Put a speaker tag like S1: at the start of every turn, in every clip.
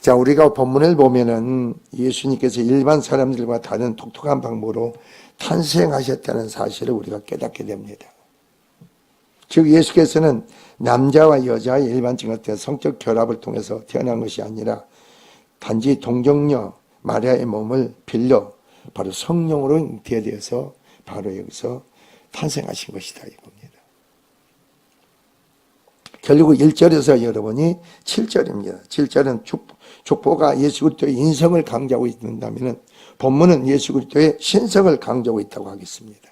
S1: 자, 우리가 본문을 보면은 예수님께서 일반 사람들과 다른 독특한 방법으로 탄생하셨다는 사실을 우리가 깨닫게 됩니다. 즉 예수께서는 남자와 여자의 일반적인 어떤 성적 결합을 통해서 태어난 것이 아니라 단지 동정녀 마리아의 몸을 빌려 바로 성령으로 잉태되어서 바로 여기서 탄생하신 것이다 이겁니다. 결국 1절에서 여러분이 7절입니다. 7절은 족보가 예수 그리스도의 인성을 강조하고 있다면 본문은 예수 그리스도의 신성을 강조하고 있다고 하겠습니다.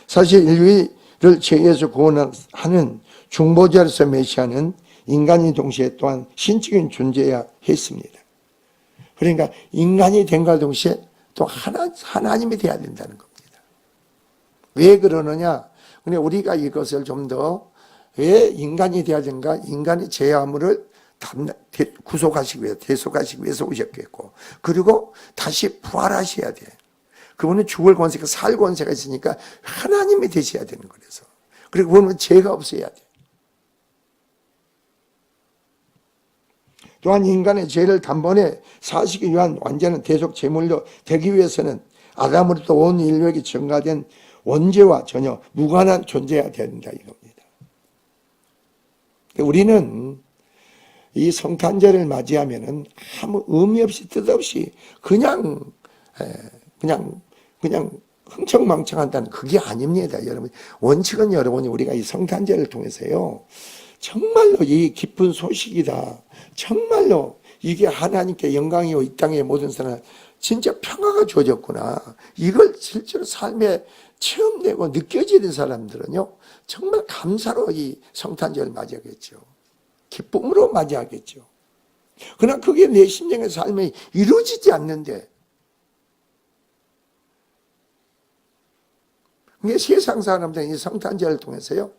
S1: 사실 인류를 죄에서 구원하는 중보자로서 메시아는 인간이 동시에 또한 신적인 존재여야 했습니다. 그러니까 인간이 된과 동시에 또 하나님이 돼야 된다는 겁니다. 왜 그러느냐? 근데 우리가 이것을 좀 더 왜 인간이 돼야 되는가? 인간의 죄아물을 구속하시기 위해서, 대속하시기 위해서 오셨겠고, 그리고 다시 부활하셔야 돼. 그분은 죽을 권세가 살 권세가 있으니까 하나님이 되셔야 되는 거라서. 그리고 그분은 죄가 없어야 돼. 또한 인간의 죄를 단번에 사시기 위한 완전한 대속 제물로 되기 위해서는 아담으로부터 온 인류에게 전가된 원죄와 전혀 무관한 존재가 된다 이겁니다. 그러니까 우리는 이 성탄절을 맞이하면은 아무 의미 없이 뜻없이 그냥 흥청망청한다는 그게 아닙니다, 여러분. 원칙은 여러분이 우리가 이 성탄절을 통해서요, 정말로 이 기쁜 소식이다. 정말로 이게 하나님께 영광이요 이 땅의 모든 사람 진짜 평화가 주어졌구나. 이걸 실제로 삶에 체험되고 느껴지는 사람들은요, 정말 감사로 이 성탄절을 맞이하겠죠. 기쁨으로 맞이하겠죠. 그러나 그게 내 심령의 삶에 이루어지지 않는데, 세상 사람들은 이 성탄절을 통해서요,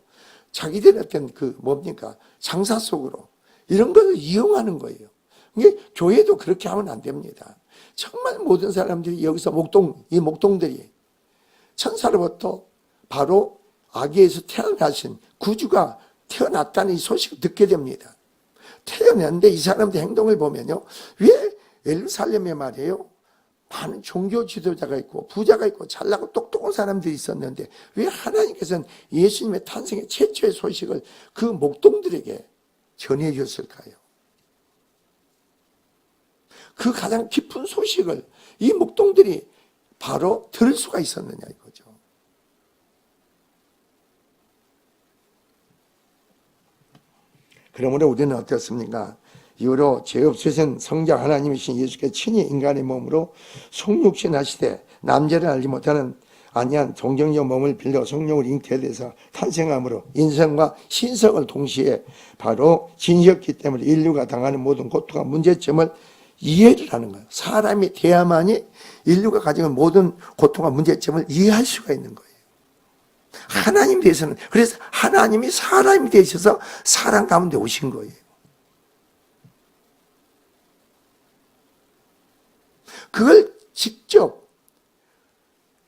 S1: 자기들의 어떤 장사 속으로 이런 걸 이용하는 거예요. 이게 교회도 그렇게 하면 안 됩니다. 정말 모든 사람들이 여기서 이 목동들이 천사로부터 바로 아기에서 태어나신 구주가 태어났다는 이 소식을 듣게 됩니다. 태어났는데 이 사람들 행동을 보면요, 왜 예루살렘에 말이에요, 많은 종교 지도자가 있고 부자가 있고 잘나고 똑똑한 사람들이 있었는데 왜 하나님께서는 예수님의 탄생의 최초의 소식을 그 목동들에게 전해줬을까요? 그 가장 깊은 소식을 이 목동들이 바로 들을 수가 있었느냐 이거죠. 그러므로 우리는 어떻습니까? 이후로 죄 없으신 성자 하나님이신 예수께서 친히 인간의 몸으로 성육신 하시되 남자를 알지 못하는 아니한 동정녀 몸을 빌려 성령을 잉태돼서 탄생함으로 인성과 신성을 동시에 바로 지니셨기 때문에 인류가 당하는 모든 고통과 문제점을 이해를 하는 거예요. 사람이 돼야만이 인류가 가지고 있는 모든 고통과 문제점을 이해할 수가 있는 거예요. 하나님 되셔서는, 그래서 하나님이 사람이 되셔서 사람 가운데 오신 거예요. 그걸 직접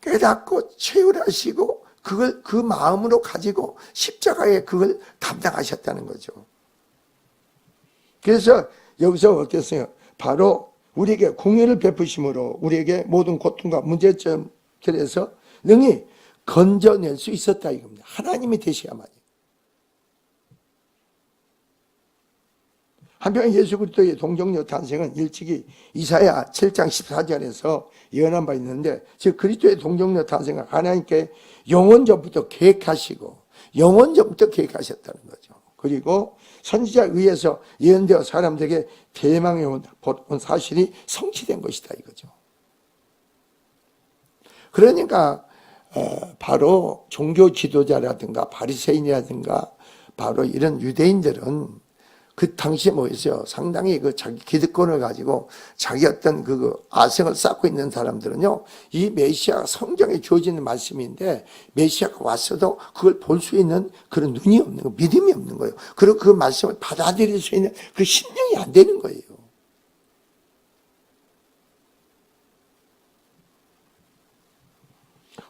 S1: 깨닫고 체휼하시고 그걸 그 마음으로 가지고 십자가에 그걸 담당하셨다는 거죠. 그래서 여기서 어땠어요? 바로 우리에게 공의를 베푸심으로 우리에게 모든 고통과 문제점들에서 능히 건져낼 수 있었다 이겁니다. 하나님이 되셔야만이. 한편 예수 그리스도의 동정녀 탄생은 일찍이 이사야 7장 14절에서 예언한 바 있는데, 즉 그리스도의 동정녀 탄생은 하나님께 영원전부터 계획하셨다는 거죠. 그리고 선지자에 의해서 예언되어 사람들에게 대망해 온 사실이 성취된 것이다 이거죠. 그러니까 바로 종교 지도자라든가 바리새인이라든가 바로 이런 유대인들은 그 당시에 뭐였어요? 상당히 자기 기득권을 가지고 자기 어떤 아성을 쌓고 있는 사람들은요, 이 메시아가 성경에 주어지는 말씀인데 메시아가 왔어도 그걸 볼 수 있는 그런 눈이 없는 거, 믿음이 없는 거예요. 그리고 그 말씀을 받아들일 수 있는 그 심령이 안 되는 거예요.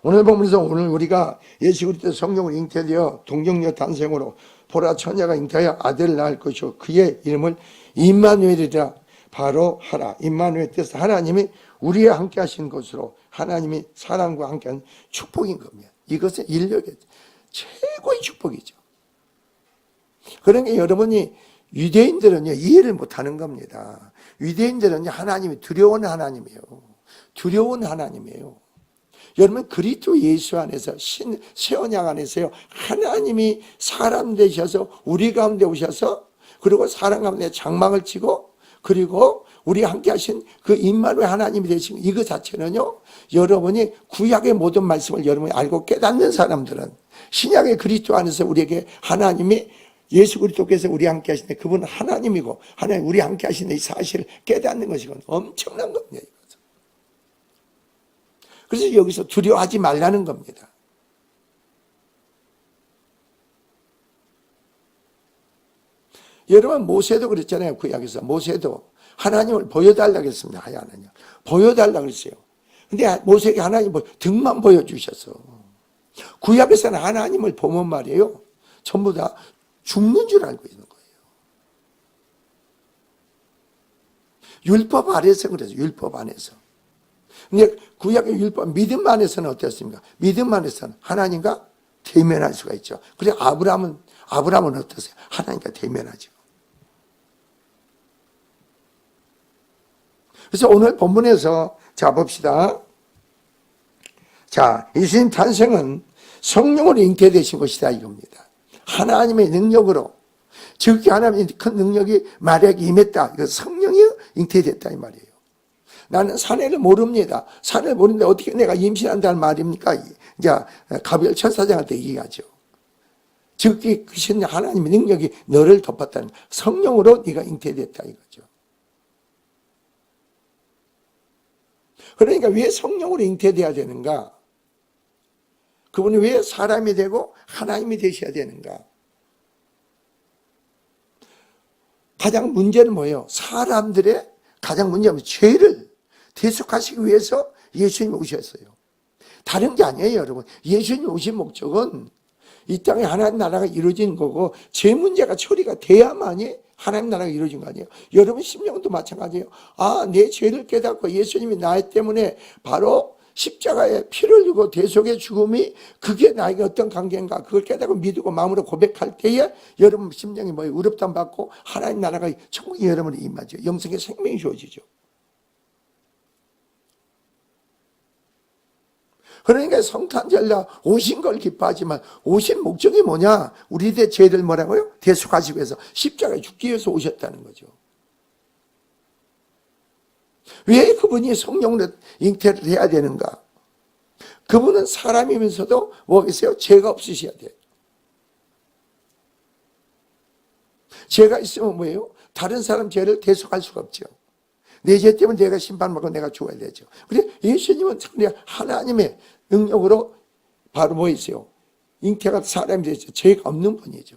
S1: 오늘 보면서 오늘 우리가 예수 그리스도 성령으로 잉태되어 동정녀 탄생으로 보라 처녀가 잉태하여 아들을 낳을 것이요 그의 이름을 임마누엘이라 바로 하라. 임마누엘 뜻은 하나님이 우리와 함께 하신 것으로 하나님이 사람과 함께하는 축복인 겁니다. 이것은 인력의 최고의 축복이죠. 그러니까 여러분이 유대인들은요 이해를 못하는 겁니다. 유대인들은요 하나님이 두려운 하나님이에요. 두려운 하나님이에요. 여러분 그리스도 예수 안에서 새 언약 안에서요 하나님이 사람 되셔서 우리 가운데 오셔서 그리고 사람 가운데 장막을 치고 그리고 우리 함께 하신 그 임마누엘 하나님이 되신 이거 자체는요 여러분이 구약의 모든 말씀을 여러분이 알고 깨닫는 사람들은 신약의 그리스도 안에서 우리에게 하나님이 예수 그리스도께서 우리 함께 하시는데 그분은 하나님이고 하나님 우리 함께 하시는 이 사실을 깨닫는 것이건 엄청난 겁니다. 그래서 여기서 두려워하지 말라는 겁니다. 여러분 모세도 그랬잖아요. 구약에서 모세도 하나님을 보여달라고 했습니다. 하나님 보여달라고 그랬어요. 근데 모세에게 하나님 등만 보여주셨어. 구약에서는 하나님을 보면 말이에요 전부 다 죽는 줄 알고 있는 거예요. 율법 아래서 그래서 율법 안에서. 근데 구약의 율법 믿음 안에서는 어땠습니까? 믿음 안에서는 하나님과 대면할 수가 있죠. 그래 아브라함은 어떠세요? 하나님과 대면하죠. 그래서 오늘 본문에서 자 봅시다. 자 예수님 탄생은 성령으로 잉태되신 것이다 이겁니다. 하나님의 능력으로 즉 하나님의 큰 능력이 마리아에게 임했다. 이거 성령이 잉태됐다 이 말이에요. 나는 사내를 모릅니다. 사내를 모르는데 어떻게 내가 임신한다는 말입니까? 이제 가브리엘 천사장한테 얘기하죠. 즉 그 하나님의 능력이 너를 덮었다는 성령으로 네가 잉태됐다 이거죠. 그러니까 왜 성령으로 잉태돼야 되는가? 그분이 왜 사람이 되고 하나님이 되셔야 되는가? 가장 문제는 뭐예요? 사람들의 가장 문제는 죄를 대속하시기 위해서 예수님이 오셨어요. 다른 게 아니에요 여러분. 예수님이 오신 목적은 이 땅에 하나님 나라가 이루어진 거고 죄 문제가 처리가 돼야만이 하나님 나라가 이루어진 거 아니에요. 여러분 심령도 마찬가지예요. 내 죄를 깨닫고 예수님이 나 때문에 바로 십자가에 피를 흘리고 대속의 죽음이 그게 나에게 어떤 관계인가 그걸 깨닫고 믿고 마음으로 고백할 때에 여러분 심령이 뭐예요? 의롭다함 받고 하나님 나라가 천국이 여러분에 임하죠. 영생의 생명이 주어지죠. 그러니까 성탄절날 오신 걸 기뻐하지만 오신 목적이 뭐냐? 우리들의 죄를 뭐라고요? 대속하시기 위해서 십자가에 죽기 위해서 오셨다는 거죠. 왜 그분이 성령으로 잉태를 해야 되는가? 그분은 사람이면서도 뭐겠어요? 죄가 없으셔야 돼요. 죄가 있으면 뭐예요? 다른 사람 죄를 대속할 수가 없죠. 내 죄 때문에 내가 심판받고 내가 죽어야 되죠. 그런데 예수님은 그냥 하나님의 능력으로 바로 뭐 있어요? 잉태가 사람이 되죠. 죄가 없는 분이죠.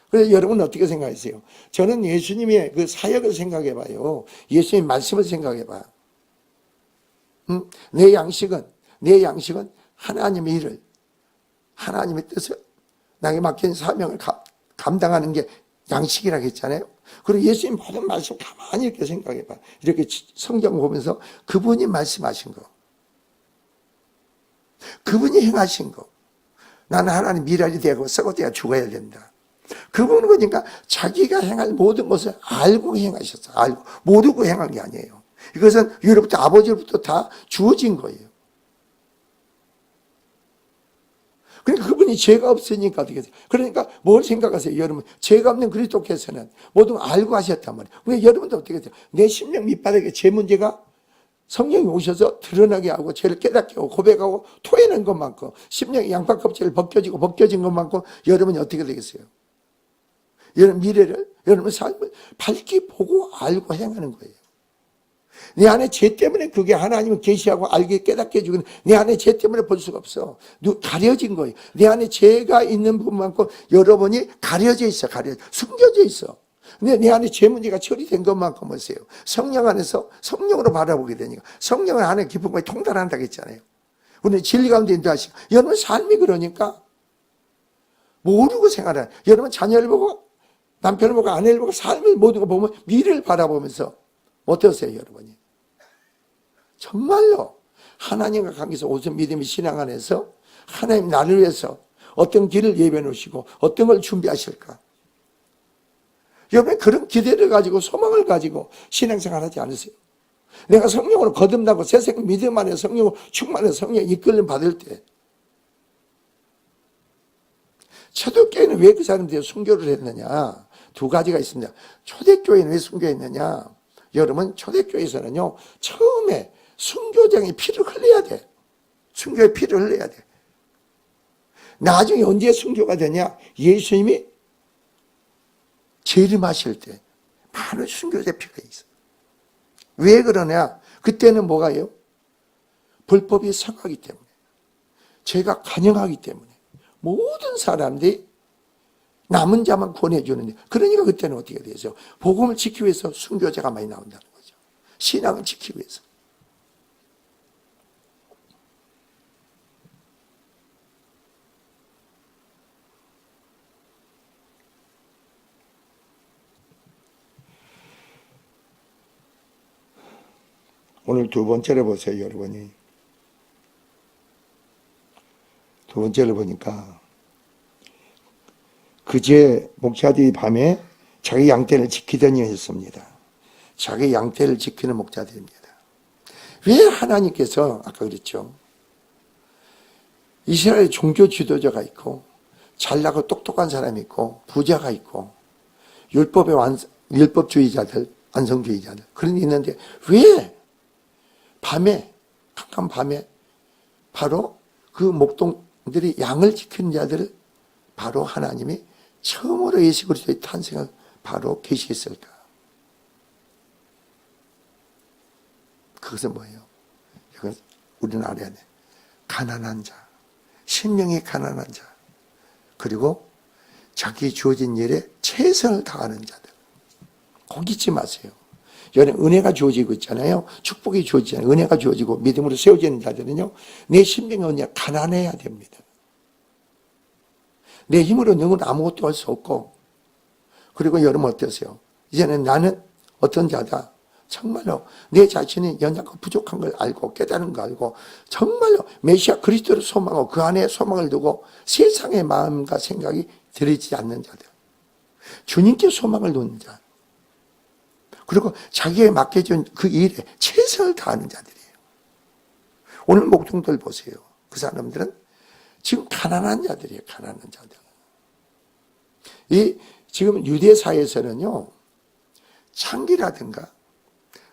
S1: 그래서 여러분은 어떻게 생각하세요? 저는 예수님의 그 사역을 생각해 봐요. 예수님의 말씀을 생각해 봐. 내 양식은 하나님의 일을, 하나님의 뜻을 나에게 맡긴 사명을 감당하는 게 양식이라고 했잖아요. 그리고 예수님 모든 말씀 가만히 이렇게 생각해 봐. 이렇게 성경 보면서 그분이 말씀하신 거, 그분이 행하신 거, 나는 하나님 미랄이 되고 썩어 내가 죽어야 된다. 그분은 그러니까 자기가 행할 모든 것을 알고 행하셨어요. 알고 모르고 행한 게 아니에요. 이것은 위로부터 아버지로부터 다 주어진 거예요. 그러니까 그분이 죄가 없으니까 어떻게 돼요? 그러니까 뭘 생각하세요? 여러분 죄가 없는 그리스도께서는 모든 걸 알고 하셨단 말이에요. 그러니까 여러분도 어떻게 돼요? 내 심령 밑바닥에 죄 문제가 성령이 오셔서 드러나게 하고 죄를 깨닫게 하고 고백하고 토해낸 것만큼 심령의 양파 껍질을 벗겨진 것만큼 여러분이 어떻게 되겠어요? 여러분 미래를 여러분 삶을 밝게 보고 알고 행하는 거예요. 내 안에 죄 때문에 그게 하나님을 계시하고 알게 깨닫게 해주는 내 안에 죄 때문에 볼 수가 없어. 가려진 거예요. 내 안에 죄가 있는 부분만큼 여러분이 가려져 있어. 숨겨져 있어. 근데 내 안에 죄 문제가 처리된 것만큼 보세요. 성령 안에서 성령으로 바라보게 되니까 성령은 안에 깊은 거에 통달한다고 했잖아요. 우리는 진리 가운데 인도하시고, 여러분 삶이 그러니까 모르고 생활하는, 여러분 자녀를 보고 남편을 보고 아내를 보고 삶을 모든 거 보면 미래를 바라보면서 어떠세요, 여러분이? 정말로 하나님과 관계에서 오직 믿음의 신앙 안에서 하나님 나를 위해서 어떤 길을 예배해 놓으시고 어떤 걸 준비하실까? 여러분 그런 기대를 가지고 소망을 가지고 신앙생활 하지 않으세요? 내가 성령으로 거듭나고 새생 믿음 안에 성령으로 충만해서 성령 이끌림 받을 때, 초대교회는 왜 그 사람들이 순교를 했느냐? 두 가지가 있습니다. 초대교회는 왜 순교했느냐? 여러분 초대교회에서는요, 처음에 순교장의 피를 흘려야 돼. 순교의 피를 흘려야 돼. 나중에 언제 순교가 되냐? 예수님이 재림하실 때 많은 순교자 피가 있어. 왜 그러냐? 그때는 뭐가요? 불법이 성하기 때문에, 죄가 간영하기 때문에 모든 사람들이 남은 자만 구원해주는데, 그러니까 그때는 어떻게 되죠? 복음을 지키기 위해서 순교자가 많이 나온다는 거죠. 신앙을 지키기 위해서. 오늘 두 번째로 보세요, 여러분이. 두 번째로 보니까, 그제 목자들이 밤에 자기 양떼를 지키더니 했습니다. 자기 양떼를 지키는 목자들입니다. 왜 하나님께서, 아까 그랬죠, 이스라엘 종교 지도자가 있고 잘나고 똑똑한 사람이 있고 부자가 있고 율법주의자들, 완성주의자들 그런 게 있는데, 왜 밤에, 캄캄 밤에 바로 그 목동들이 양을 지키는 자들을 바로 하나님이 처음으로 예수 그리스도의 탄생을 바로 계시했을까? 그것은 뭐예요? 이건 우리는 알아야 돼. 가난한 자, 심령이 가난한 자, 그리고 자기 주어진 일에 최선을 다하는 자들. 거기 잊지 마세요. 여러분 은혜가 주어지고 있잖아요. 축복이 주어지잖아요. 은혜가 주어지고 믿음으로 세워지는 자들은요, 내 심령이 언제 가난해야 됩니다. 내 힘으로 누구는 아무것도 할 수 없고, 그리고 여러분 어떠세요? 이제는 나는 어떤 자다. 정말로 내 자신이 연약하고 부족한 걸 알고 깨달은 거 알고 정말로 메시아 그리스도를 소망하고 그 안에 소망을 두고 세상의 마음과 생각이 들이지 않는 자들, 주님께 소망을 놓는 자, 그리고 자기에 맡겨진 그 일에 최선을 다하는 자들이에요. 오늘 목동들 보세요. 그 사람들은 지금 가난한 자들이에요. 가난한 자들. 이 지금 유대 사회에서는요, 창기라든가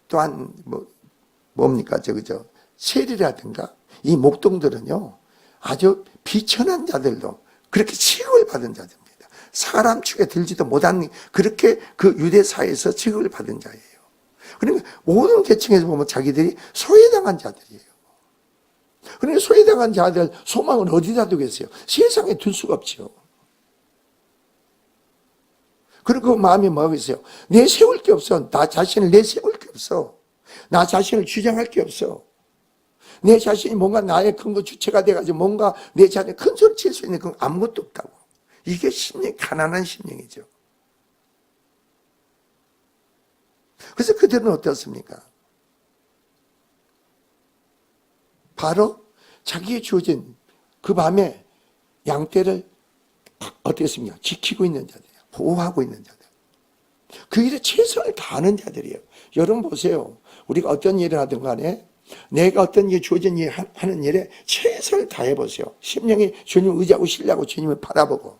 S1: 또한 뭡니까 세리라든가 이 목동들은요, 아주 비천한 자들도 그렇게 취급을 받은 자들입니다. 사람 축에 들지도 못한, 그렇게 그 유대 사회에서 취급을 받은 자예요. 그러니까 모든 계층에서 보면 자기들이 소외당한 자들이에요. 그러니까 소외당한 자들 소망을 어디다 두겠어요? 세상에 둘 수가 없죠. 그리고 그 마음이 뭐가 있어요? 내 세울 게 없어. 나 자신을 내세울 게 없어. 나 자신을 주장할 게 없어. 내 자신이 뭔가 나의 근거 주체가 돼가지고 뭔가 내 자신이 큰 소리 칠 수 있는 건 아무것도 없다고. 이게 심령, 가난한 심령이죠. 그래서 그들은 어떻습니까? 바로 자기의 주어진 그 밤에 양떼를 어떻게 했습니까? 지키고 있는 자들이에요. 보호하고 있는 자들. 그 일에 최선을 다하는 자들이에요. 여러분 보세요. 우리가 어떤 일을 하든 간에 내가 어떤 일 주어진 일 하는 일에 최선을 다해보세요. 심령이 주님을 의지하고 신뢰하고 주님을 바라보고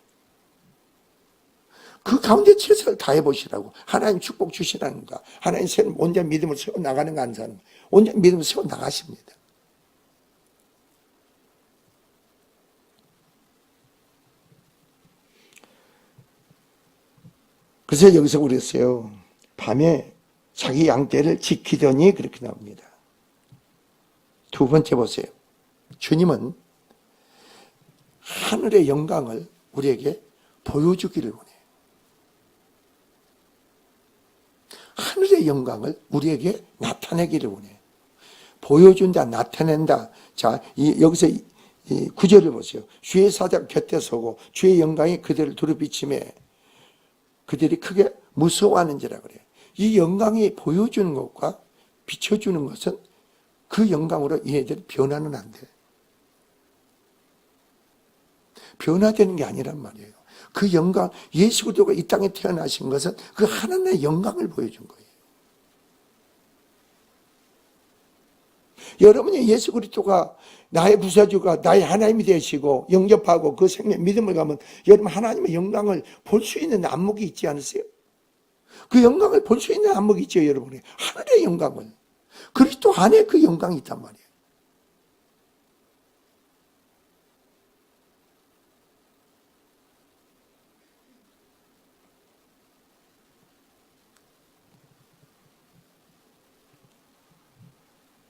S1: 그 가운데 최선을 다해보시라고. 하나님 축복 주시라는가. 하나님 온전히 믿음을 세워나가는가 하는 사람, 온전히 믿음을 세워나가십니다. 그래서 여기서 그랬어요. 밤에 자기 양떼를 지키더니 그렇게 나옵니다. 두 번째 보세요. 주님은 하늘의 영광을 우리에게 보여주기를 원해요. 하늘의 영광을 우리에게 나타내기를 원해요. 보여준다, 나타낸다. 자, 여기서 이 구절을 보세요. 주의 사자 곁에 서고 주의 영광이 그들을 두루비침에 그들이 크게 무서워하는지라 그래요. 이 영광이 보여주는 것과 비춰주는 것은 그 영광으로 얘네들이 변화는 안 돼. 변화되는 게 아니란 말이에요. 그 영광, 예수 그리스도가 이 땅에 태어나신 것은 그 하나님의 영광을 보여준 거예요. 여러분이 예수 그리스도가 나의 구세주가 나의 하나님이 되시고 영접하고 그 생명 믿음을 가면 여러분 하나님의 영광을 볼 수 있는 안목이 있지 않으세요? 그 영광을 볼 수 있는 안목이 있죠, 여러분이. 하늘의 영광을. 그리스도 안에 그 영광이 있단 말이에요.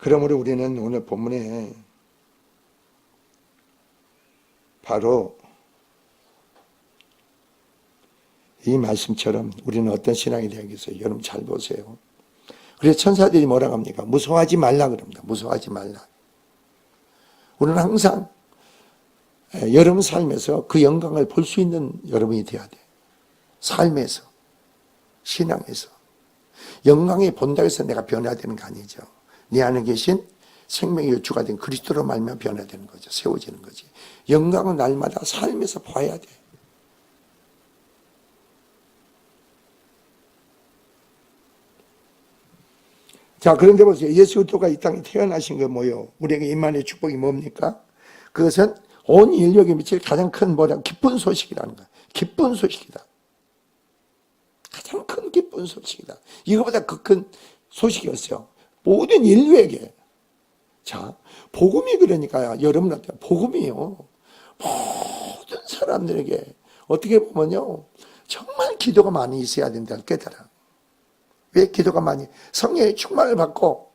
S1: 그러므로 우리는 오늘 본문에 바로 이 말씀처럼 우리는 어떤 신앙이 되겠어요? 여러분 잘 보세요. 그래서 천사들이 뭐라고 합니까? 무서워하지 말라 그럽니다. 무서워하지 말라. 우리는 항상 여러분 삶에서 그 영광을 볼 수 있는 여러분이 되어야 돼. 삶에서, 신앙에서. 영광이 본다고 해서 내가 변화되는 거 아니죠. 내 안에 계신 생명의 요주가 된 그리스도로 말미암아 변화되는 거죠. 세워지는 거지. 영광은 날마다 삶에서 봐야 돼. 자, 그런데 보세요. 예수 그리스도가 이 땅에 태어나신 거 뭐요? 우리에게 임마누엘 축복이 뭡니까? 그것은 온 인류에게 미칠 가장 큰 기쁜 소식이라는 거야. 기쁜 소식이다. 가장 큰 기쁜 소식이다. 이거보다 그 큰 소식이 없어요. 모든 인류에게. 자, 복음이 그러니까요. 여러분한테 복음이요. 모든 사람들에게 어떻게 보면요. 정말 기도가 많이 있어야 된다는 깨달아. 왜 기도가 많이? 성령의 충만을 받고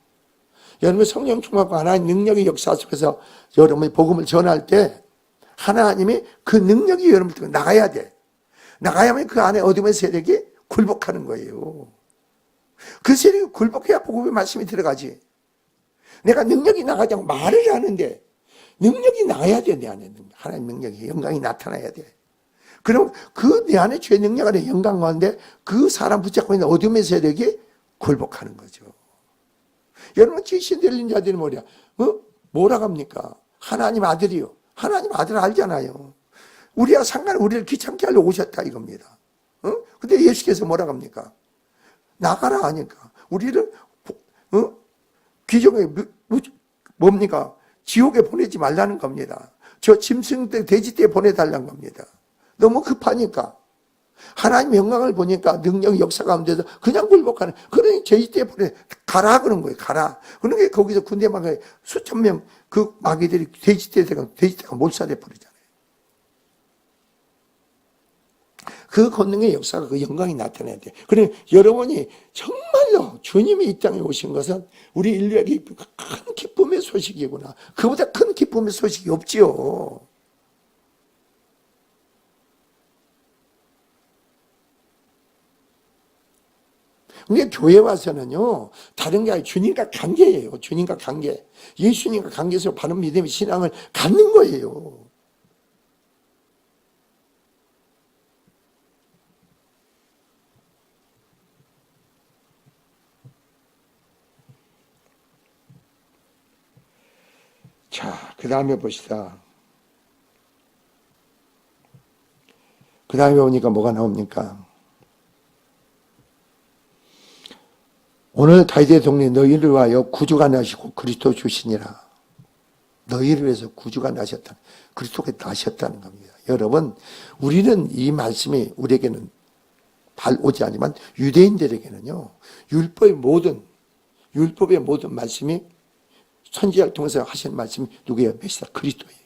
S1: 여러분 성령 충만받고 하나님 능력의 역사 속에서 여러분이 복음을 전할 때 하나님이 그 능력이 여러분을 통해 나가야 돼. 나가야만 그 안에 어둠의 세력이 굴복하는 거예요. 그 세력이 굴복해야 복음의 말씀이 들어가지. 내가 능력이 나가자고 말을 하는데 능력이 나가야 돼. 내 안에 하나님 능력이 영광이 나타나야 돼. 그럼 그 내 안에 죄 능력 안에 영광 가운데 그 사람 붙잡고 있는 어둠의 세력이 굴복하는 거죠. 여러분 귀신 들린 자들이 뭐냐? 뭐라고 합니까? 하나님 아들이요. 하나님 아들 알잖아요. 우리와 상관 우리를 귀찮게 하려 오셨다 이겁니다. 근데 예수께서 뭐라고 합니까? 나가라 하니까 우리를 귀정에 뭡니까? 지옥에 보내지 말라는 겁니다. 저 짐승 때 돼지 때 보내달라는 겁니다. 너무 급하니까 하나님 영광을 보니까 능력 역사 가운데서 그냥 굴복하는 그러니 돼지 때 보내 가라 그런 거예요. 가라. 그러니까 거기서 군대 마귀 수천 명 그 마귀들이 돼지 떼가 몰살해 버리잖아요. 그 권능의 역사가 그 영광이 나타나야 돼. 그래 여러분이 정말로 주님이 이 땅에 오신 것은 우리 인류에게 큰 기쁨의 소식이구나. 그보다 큰 기쁨의 소식이 없지요. 근데 교회 와서는요, 다른 게 아니라 주님과 관계예요. 주님과 관계. 예수님과 관계에서 바른 믿음의 신앙을 갖는 거예요. 자, 그 다음에 봅시다. 그 다음에 보니까 뭐가 나옵니까? 오늘 다윗의 동네 너희를 위하여 구주가 나시고 그리스도 주시니라. 너희를 위해서 구주가 나셨다. 그리스도가 나셨다는 겁니다. 여러분, 우리는 이 말씀이 우리에게는 발 오지 않지만 유대인들에게는요. 율법의 모든 말씀이 선지자를 통해서 하신 말씀이 누구예요? 메시아 그리스도예요.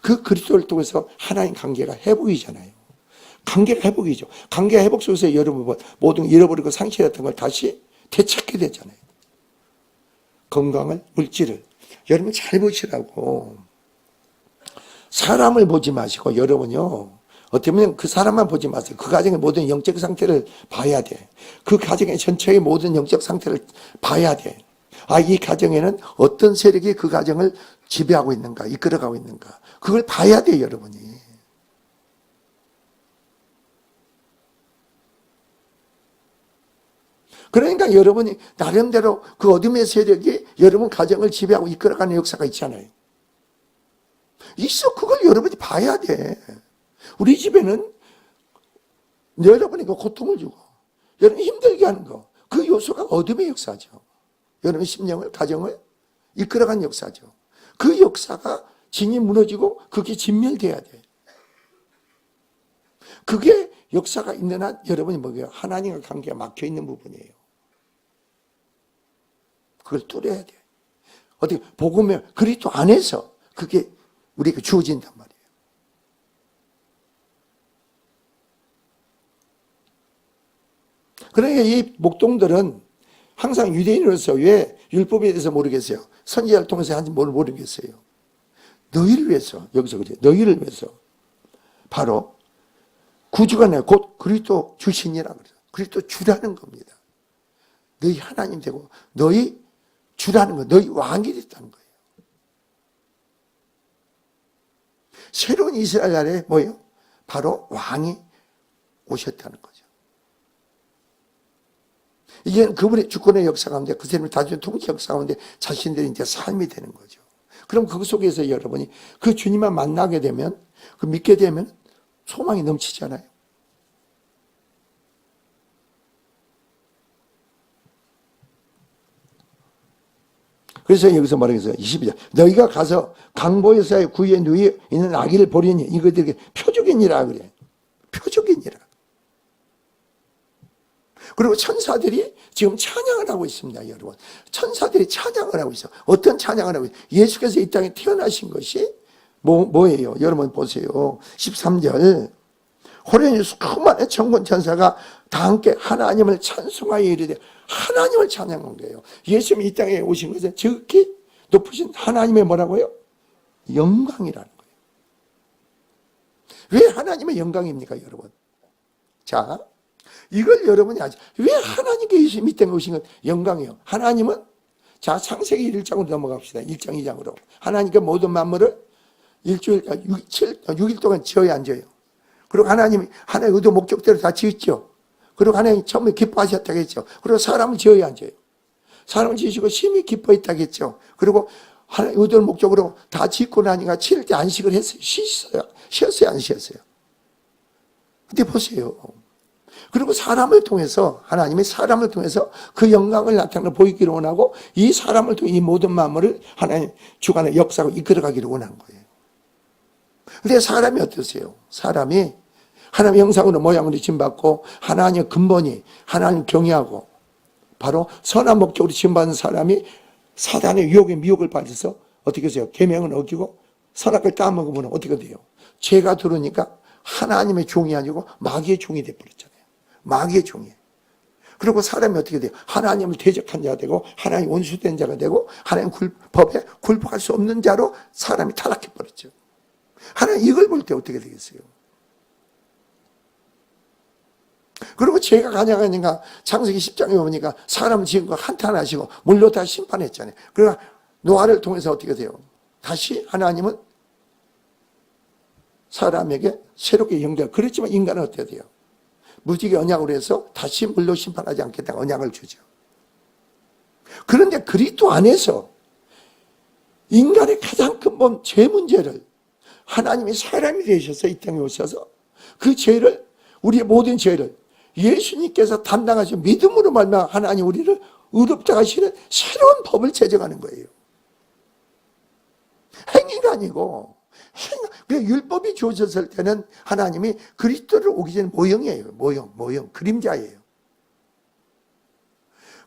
S1: 그 그리스도를 통해서 하나님 관계가 회복이잖아요. 관계가 회복이죠. 관계가 회복 속에서 여러분 모든 잃어버리고 상실했던 걸 다시 되찾게 되잖아요. 건강을, 물질을. 여러분 잘 보시라고. 사람을 보지 마시고 여러분요. 어떻게 보면 그 사람만 보지 마세요. 그 가정의 모든 영적 상태를 봐야 돼. 그 가정의 전체의 모든 영적 상태를 봐야 돼. 아, 이 가정에는 어떤 세력이 그 가정을 지배하고 있는가, 이끌어가고 있는가. 그걸 봐야 돼요, 여러분이. 그러니까 여러분이 나름대로 그 어둠의 세력이 여러분 가정을 지배하고 이끌어가는 역사가 있잖아요. 있어. 그걸 여러분이 봐야 돼. 우리 집에는 여러분이 그 고통을 주고 여러분 힘들게 하는 거, 그 요소가 어둠의 역사죠. 여러분 심령을, 가정을 이끌어가는 역사죠. 그 역사가 진이 무너지고 그게 진멸돼야 돼. 그게 역사가 있는 한 여러분이 뭐예요? 하나님과 관계가 막혀있는 부분이에요. 그걸 뚫어야 돼. 어떻게 복음의 그리스도 안에서 그게 우리가 주어진단 말이에요. 그러니까 이 목동들은 항상 유대인으로서 왜 율법에 대해서 모르겠어요? 선지자를 통해서 한지 모르겠어요. 너희를 위해서, 여기서 그래요. 너희를 위해서. 바로 구주가 곧 그리스도 주신이라고 그래요. 그리스도 주라는 겁니다. 너희 하나님 되고 너희 주라는 거, 너희 왕이 됐다는 거예요. 새로운 이스라엘 나라에 뭐예요? 바로 왕이 오셨다는 거죠. 이게 그분의 주권의 역사 가운데, 그 사람의 다중 통치 역사 가운데 자신들이 이제 삶이 되는 거죠. 그럼 그 속에서 여러분이 그 주님만 만나게 되면, 그 믿게 되면 소망이 넘치잖아요. 그래서 여기서 말하겠어요. 22절. 너희가 가서 강보에서의 구유에 누이 있는 아기를 보리니 이것들에게 표적이니라 그래. 표적이니라. 그리고 천사들이 지금 찬양을 하고 있습니다, 여러분. 천사들이 찬양을 하고 있어요. 어떤 찬양을 하고 있어요? 예수께서 이 땅에 태어나신 것이 뭐예요? 여러분 보세요. 13절. 호련히 수많은 천군 천사가 다 함께 하나님을 찬송하여 이르되, 하나님을 찬양한 거예요. 예수님이 이 땅에 오신 것은 지극히 높으신 하나님의 뭐라고요? 영광이라는 거예요. 왜 하나님의 영광입니까, 여러분? 자, 이걸 여러분이 아죠. 왜 하나님께 예수님 이 땅에 오신 건 영광이에요? 하나님은, 자, 창세기 1장으로 넘어갑시다. 1장 2장으로. 하나님께 모든 만물을 6일 동안 지어야 안 지어요. 그리고 하나님이 하나의 의도 목적대로 다 지었죠. 그리고 하나님이 처음에 기뻐하셨다고 했죠. 그리고 사람을 지어야 안 지어요. 사람을 지으시고 심히 기뻐했다고 했죠. 그리고 하나의 의도를 목적으로 다 짓고 나니까 7일 안식을 했어요. 쉬었어요, 안 쉬었어요? 근데 보세요. 그리고 사람을 통해서, 하나님이 사람을 통해서 그 영광을 나타내 보이기를 원하고, 이 사람을 통해 이 모든 만물을 하나님 주관의 역사로 이끌어가기를 원한 거예요. 근데 사람이 어떠세요? 사람이 하나님의 형상으로 모양으로 지음받고 하나님의 근본이 하나님 경외하고 바로 선한 목적으로 지음받은 사람이 사단의 유혹에 미혹을 받아서 어떻게 해서요? 계명은 어기고 선악을 따먹으면 어떻게 돼요? 죄가 들어오니까 하나님의 종이 아니고 마귀의 종이 되어버렸잖아요. 마귀의 종이에요. 그리고 사람이 어떻게 돼요? 하나님을 대적한 자가 되고 하나님 원수된 자가 되고 하나님 법에 굴복할 수 없는 자로 사람이 타락해버렸죠. 하나님 이걸 볼 때 어떻게 되겠어요? 그리고 죄가 가냐가니까 창세기 10장에 보니까 사람 지은 거 한탄하시고 물로 다 심판했잖아요. 그러나 노아를 통해서 어떻게 돼요? 다시 하나님은 사람에게 새롭게 연결. 그렇지만 인간은 어떻게 돼요? 무지개 언약으로 해서 다시 물로 심판하지 않겠다고 언약을 주죠. 그런데 그리스도 안에서 인간의 가장 근본 죄 문제를 하나님이 사람이 되셔서 이 땅에 오셔서 그 죄를, 우리의 모든 죄를 예수님께서 담당하신 믿음으로 말미암아 하나님 우리를 의롭다 하시는 새로운 법을 제정하는 거예요. 행위가 아니고 율법이 주어졌을 때는 하나님이 그리스도를 오기 전에 모형이에요. 모형, 그림자예요.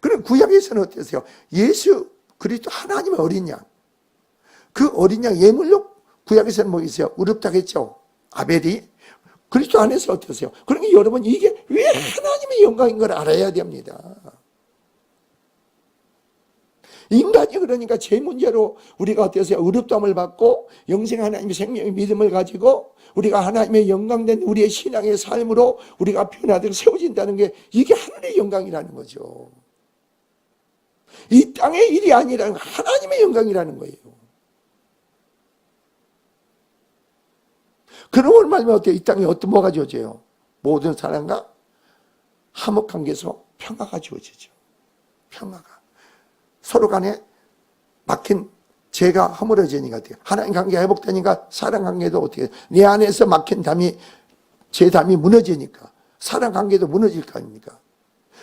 S1: 그럼 구약에서는 어땠어요? 예수 그리스도 하나님의 어린 양, 그 어린 양 예물로 구약에서는 뭐 있어요? 의롭다고 했죠. 아벨이. 그리스도 안에서 어떠세요? 그러니까 여러분 이게 왜 하나님의 영광인 걸 알아야 됩니다. 인간이 그러니까 제 문제로 우리가 어때서요? 의롭다함을 받고 영생 하나님의 생명의 믿음을 가지고 우리가 하나님의 영광된 우리의 신앙의 삶으로 우리가 변화되고 세워진다는 게 이게 하늘의 영광이라는 거죠. 이 땅의 일이 아니라는 하나님의 영광이라는 거예요. 그런 말이면 어때요? 이 땅에 어떤 뭐가 주어져요? 모든 사람과 화목관계에서 평화가 주어지죠. 평화가. 서로 간에 막힌 죄가 허물어지니까 어때요? 하나님 관계가 회복되니까 사랑 관계도 어떻게 내 안에서 막힌 담이 제 담이 무너지니까 사랑 관계도 무너질 거 아닙니까?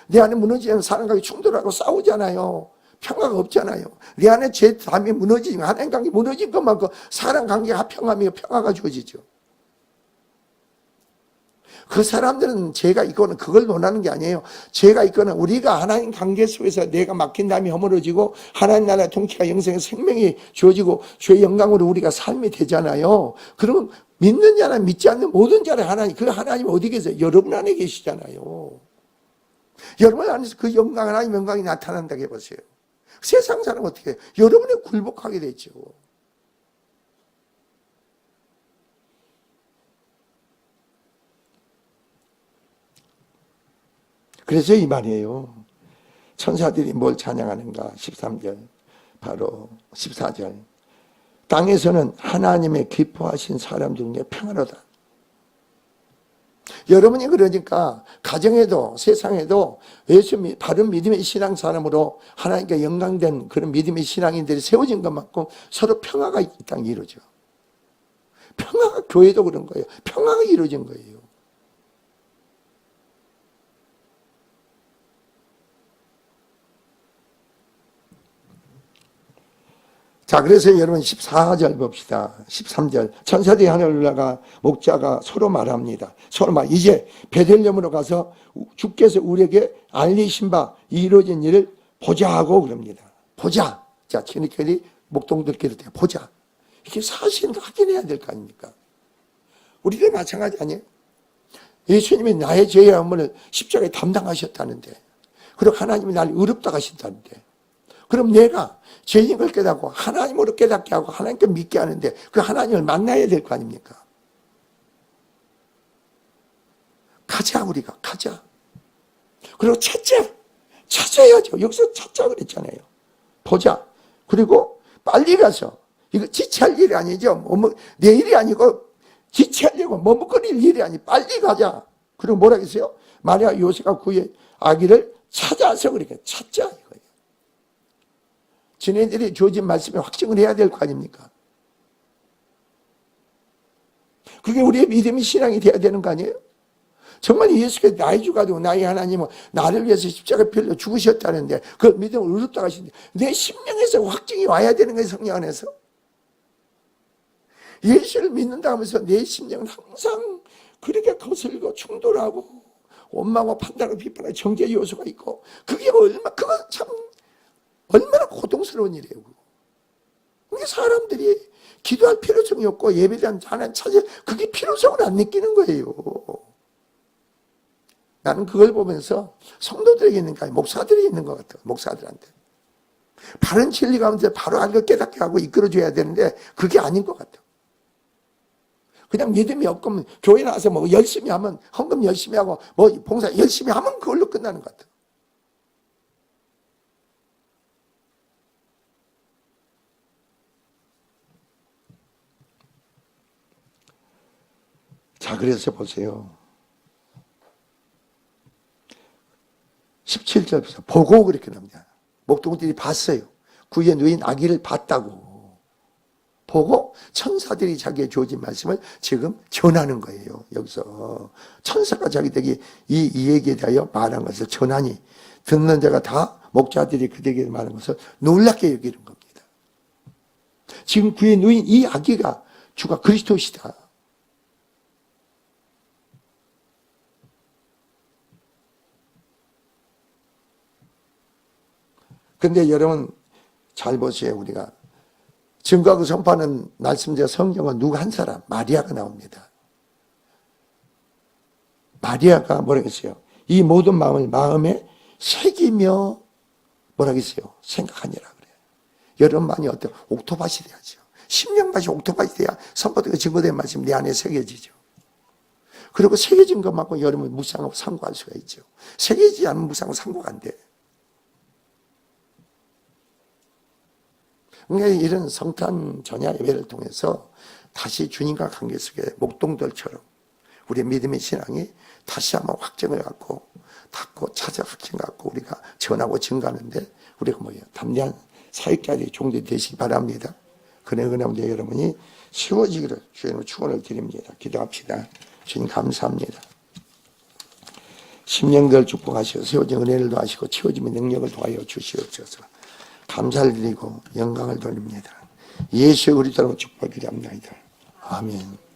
S1: 내 안에 무너지면 사랑 관계 충돌하고 싸우잖아요. 평화가 없잖아요. 내 안에 제 담이 무너지면 하나님 관계 무너진 것만큼 사랑 관계가 평화며 평화가 주어지죠. 그 사람들은 죄가 있거나 그걸 논하는 게 아니에요. 죄가 있거나 우리가 하나님 관계 속에서 내가 막힌 담이 허물어지고 하나님 나라의 통치가 영생의 생명이 주어지고 주의 영광으로 우리가 삶이 되잖아요. 그러면 믿는 자나 믿지 않는 모든 자를 하나님, 그 하나님 어디 계세요? 여러분 안에 계시잖아요. 여러분 안에서 그 영광, 하나님 영광이 나타난다고 해보세요. 세상 사람은 어떻게 해요? 여러분에 굴복하게 되죠. 그래서 이 말이에요. 천사들이 뭘 찬양하는가? 13절, 바로 14절. 땅에서는 하나님의 기뻐하신 사람들 중에 평안하다. 여러분이 그러니까 가정에도 세상에도 예수 바른 믿음의 신앙 사람으로 하나님께 영광된 그런 믿음의 신앙인들이 세워진 것만큼 서로 평화가 이 땅에 이루어져. 평화가 교회도 그런 거예요. 평화가 이루어진 거예요. 자, 그래서 여러분 14절 봅시다. 13절. 천사들이 하늘에 올라가 목자가 서로 말합니다. 서로 말, 이제 베들레헴으로 가서 주께서 우리에게 알리신 바 이루어진 일을 보자 하고 그럽니다. 보자. 자, 친구들이 목동들끼리 보자. 이게 사실은 확인해야 될 거 아닙니까? 우리도 마찬가지 아니에요? 예수님이 나의 죄의 업무를 십자가에 담당하셨다는데, 그리고 하나님이 나를 의롭다 하신다는데, 그럼 내가 죄인 걸 깨닫고 하나님으로 깨닫게 하고 하나님께 믿게 하는데 그 하나님을 만나야 될 거 아닙니까? 가자, 우리가 가자. 그리고 찾아야죠. 여기서 찾자 그랬잖아요. 보자. 그리고 빨리 가서, 이거 지체할 일이 아니죠. 내 일이 아니고 지체하려고 머뭇거릴 일이 아니, 빨리 가자. 그리고 뭐라 했어요? 마리아 요셉과 그의 아기를 찾아서 그렇게 찾자 이거예요. 지네들이 주어진 말씀에 확증을 해야 될 거 아닙니까? 그게 우리의 믿음이 신앙이 돼야 되는 거 아니에요? 정말 예수께서 나의 주가 되고 나의 하나님은 나를 위해서 십자가 빌려 죽으셨다는데 그 믿음을 의롭다 하시는데 내 심령에서 확증이 와야 되는 거예요. 성령 안에서. 예수를 믿는다 하면서 내 심령은 항상 그렇게 거슬고 충돌하고 원망하고 판단하고 비판하고 정죄 요소가 있고 그게 그건 참 얼마나 고통스러운 일이에요. 그게 사람들이 기도할 필요성이 없고 예배에 대한 하나님 찾아 그게 필요성을 안 느끼는 거예요. 나는 그걸 보면서 성도들에게 있는 거 아니에요. 목사들이 있는 것 같아요. 목사들한테. 바른 진리 가운데 바로 알고 깨닫게 하고 이끌어줘야 되는데 그게 아닌 것 같아요. 그냥 믿음이 없고 교회 나와서 뭐 열심히 하면 헌금 열심히 하고 뭐 봉사 열심히 하면 그걸로 끝나는 것 같아요. 자, 그래서 보세요. 17절부터 보고 그렇게 나옵니다. 목동들이 봤어요. 그의 누인 아기를 봤다고. 보고 천사들이 자기의 주어진 말씀을 지금 전하는 거예요. 여기서 천사가 자기들에게 이 얘기에 대하여 말한 것을 전하니 듣는 자가 다 목자들이 그들에게 말한 것을 놀랍게 여기는 겁니다. 지금 그의 누인 이 아기가 주가 그리스도시다. 근데 여러분 잘 보세요. 우리가 증거하고 선포하는 말씀자 성경은 누구 한 사람? 마리아가 나옵니다. 마리아가 뭐라고 했어요? 이 모든 마음을 마음에 새기며 뭐라고 했어요? 생각하니라 그래요. 여러분만이 어떤 옥토밭이 돼야죠. 심령밭이 옥토밭이 돼야 선포되고 증거된 말씀 내 안에 새겨지죠. 그리고 새겨진 것만큼 여러분 묵상하고 상고할 수가 있죠. 새겨지지 않으면 묵상하고 상고가 안 돼. 그러니까 이런 성탄 전야 예배를 통해서 다시 주님과 관계 속에 목동들처럼 우리의 믿음의 신앙이 다시 한번 확정을 갖고 닫고 찾아 확정 갖고 우리가 전하고 증가하는데 우리가 뭐예요? 담대한 사역자들이 종들이 되시기 바랍니다. 그의 은혜로 여러분이 세워지기를 주님으로 축원을 드립니다. 기도합시다. 주님 감사합니다. 심령들 축복하시고 세워진 은혜를 더하시고 채워짐의 능력을 더하여 주시옵소서. 감사를 드리고 영광을 돌립니다. 예수 그리스도로 축복드립니다. 아멘.